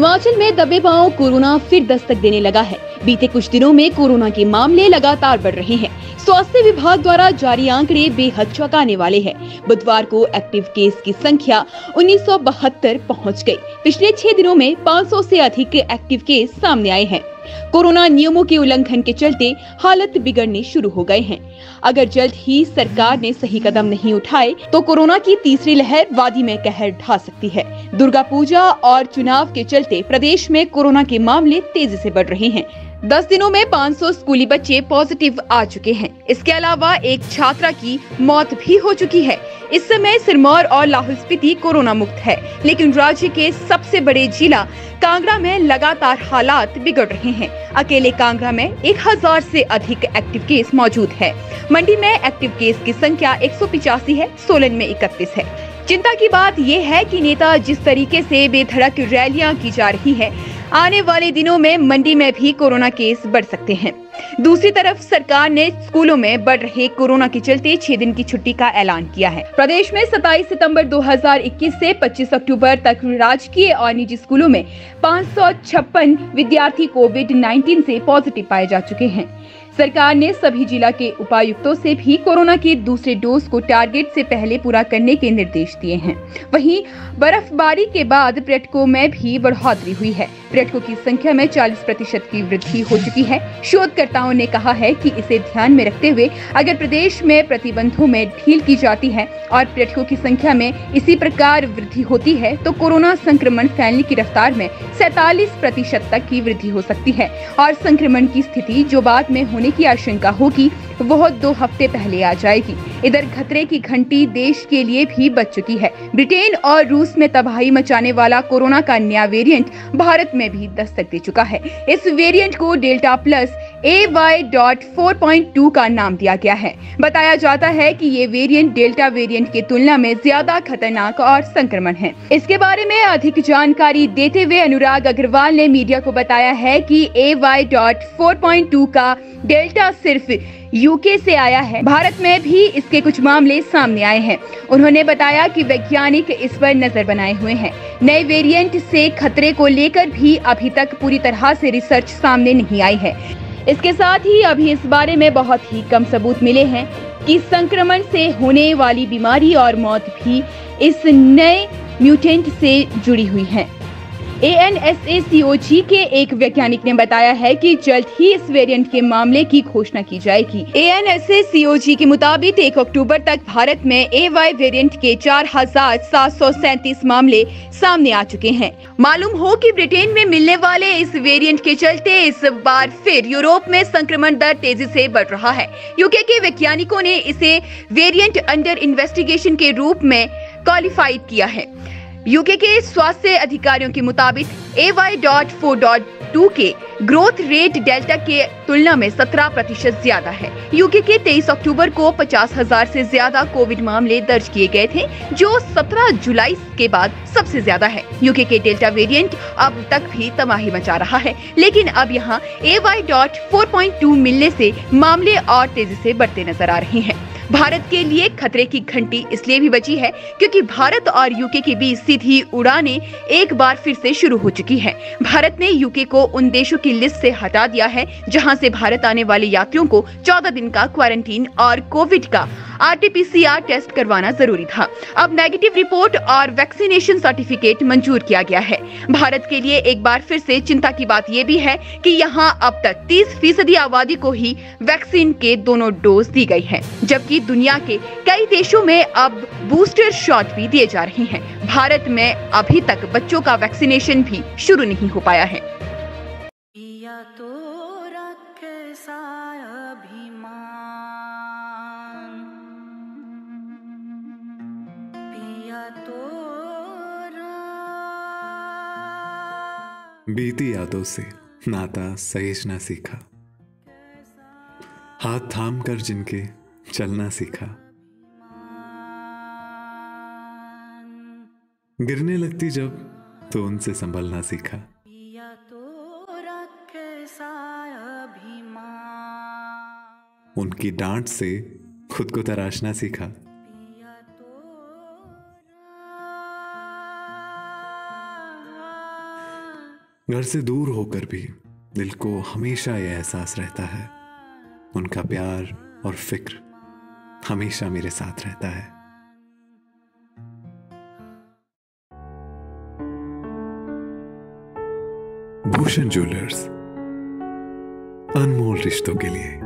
हिमाचल में दबे पांव कोरोना फिर दस्तक देने लगा है। बीते कुछ दिनों में कोरोना के मामले लगातार बढ़ रहे हैं। स्वास्थ्य विभाग द्वारा जारी आंकड़े बेहद चौंकाने वाले हैं। बुधवार को एक्टिव केस की संख्या 1972 पहुंच गई। पिछले 6 दिनों में 500 से अधिक एक्टिव केस सामने आए हैं। कोरोना नियमों के उल्लंघन के चलते हालत बिगड़ने शुरू हो गए हैं। अगर जल्द ही सरकार ने सही कदम नहीं उठाए तो कोरोना की तीसरी लहर वादी में कहर ढा सकती है। दुर्गा पूजा और चुनाव के चलते प्रदेश में कोरोना के मामले तेजी से बढ़ रहे हैं। 10 दिनों में 500 स्कूली बच्चे पॉजिटिव आ चुके हैं। इसके अलावा एक छात्रा की मौत भी हो चुकी है। इस समय सिरमौर और लाहौल स्पीति कोरोना मुक्त है, लेकिन राज्य के सबसे बड़े जिला कांगड़ा में लगातार हालात बिगड़ रहे हैं। अकेले कांगड़ा में 1000 से अधिक एक्टिव केस मौजूद है। मंडी में एक्टिव केस की संख्या 185 है, सोलन में 31 है। चिंता की बात ये है कि नेता जिस तरीके से बेधड़क रैलियां की जा रही है, आने वाले दिनों में मंडी में भी कोरोना केस बढ़ सकते हैं। दूसरी तरफ सरकार ने स्कूलों में बढ़ रहे कोरोना के चलते 6 दिन की छुट्टी का ऐलान किया है। प्रदेश में 27 सितंबर 2021 से 25 अक्टूबर तक राजकीय और निजी स्कूलों में 556 विद्यार्थी कोविड-19 से पॉजिटिव पाए जा चुके हैं। सरकार ने सभी जिला के उपायुक्तों से भी कोरोना के दूसरे डोज को टारगेट से पहले पूरा करने के निर्देश दिए हैं। वहीं बर्फबारी के बाद पर्यटकों में भी बढ़ोतरी हुई है। पर्यटकों की संख्या में 40% की वृद्धि हो चुकी है। शोधकर्ताओं ने कहा है कि इसे ध्यान में रखते हुए अगर प्रदेश में प्रतिबंधों में ढील की जाती है और पर्यटकों की संख्या में इसी प्रकार वृद्धि होती है तो कोरोना संक्रमण फैलने की रफ्तार में 47% तक की वृद्धि हो सकती है और संक्रमण की स्थिति जो बाद में होने की आशंका होगी वह 2 हफ्ते पहले आ जाएगी। इधर खतरे की घंटी देश के लिए भी बज चुकी है। ब्रिटेन और रूस में तबाही मचाने वाला कोरोना का नया वेरिएंट भारत में भी दस्तक दे चुका है। इस वेरिएंट को डेल्टा प्लस AY.4.2 का नाम दिया गया है। बताया जाता है कि ये वेरिएंट डेल्टा वेरिएंट की तुलना में ज्यादा खतरनाक और संक्रमण है। इसके बारे में अधिक जानकारी देते हुए अनुराग अग्रवाल ने मीडिया को बताया है कि AY.4.2 का डेल्टा सिर्फ यूके से आया है। भारत में भी इसके कुछ मामले सामने आए हैं। उन्होंने बताया कि वैज्ञानिक इस पर नजर बनाए हुए हैं। नए वेरिएंट से खतरे को लेकर भी अभी तक पूरी तरह से रिसर्च सामने नहीं आई है। इसके साथ ही अभी इस बारे में बहुत ही कम सबूत मिले हैं कि संक्रमण से होने वाली बीमारी और मौत भी इस नए म्यूटेंट से जुड़ी हुई है। ANSACOG के एक वैज्ञानिक ने बताया है कि जल्द ही इस वेरिएंट के मामले की घोषणा की जाएगी। ANSACOG के मुताबिक 1 अक्टूबर तक भारत में AY वेरिएंट के 4737 मामले सामने आ चुके हैं। मालूम हो कि ब्रिटेन में मिलने वाले इस वेरिएंट के चलते इस बार फिर यूरोप में संक्रमण दर तेजी से बढ़ रहा है। यूके के वैज्ञानिकों ने इसे वेरिएंट अंडर इन्वेस्टिगेशन के रूप में क्वालिफाइड किया है। यूके के स्वास्थ्य अधिकारियों के मुताबिक AY.4.2 के ग्रोथ रेट डेल्टा के तुलना में 17% ज्यादा है। यूके के 23 अक्टूबर को 50,000 से ज्यादा कोविड मामले दर्ज किए गए थे, जो 17 जुलाई के बाद सबसे ज्यादा है। यूके के डेल्टा वेरिएंट अब तक भी तबाही मचा रहा है, लेकिन अब यहाँ AY.4.2 मिलने से मामले और तेजी से बढ़ते नजर आ रहे हैं। भारत के लिए खतरे की घंटी इसलिए भी बची है क्योंकि भारत और यूके के बीच सीधी उड़ानें एक बार फिर से शुरू हो चुकी है। भारत ने यूके को उन देशों की लिस्ट से हटा दिया है जहां से भारत आने वाले यात्रियों को 14 दिन का क्वारंटीन और कोविड का RT-PCR टेस्ट करवाना जरूरी था। अब नेगेटिव रिपोर्ट और वैक्सीनेशन सर्टिफिकेट मंजूर किया गया है। भारत के लिए एक बार फिर से चिंता की बात ये भी है कि यहाँ अब तक 30% आबादी को ही वैक्सीन के दोनों डोज दी गई है, जबकि दुनिया के कई देशों में अब बूस्टर शॉट भी दिए जा रहे हैं। भारत में अभी तक बच्चों का वैक्सीनेशन भी शुरू नहीं हो पाया है। बीती यादों से नाता सहेजना सीखा, हाथ थाम कर जिनके चलना सीखा, गिरने लगती जब तो उनसे संभलना सीखा। उनकी डांट से खुद को तराशना सीखा। घर से दूर होकर भी दिल को हमेशा यह एहसास रहता है, उनका प्यार और फिक्र हमेशा मेरे साथ रहता है। भूषण ज्वेलर्स, अनमोल रिश्तों के लिए।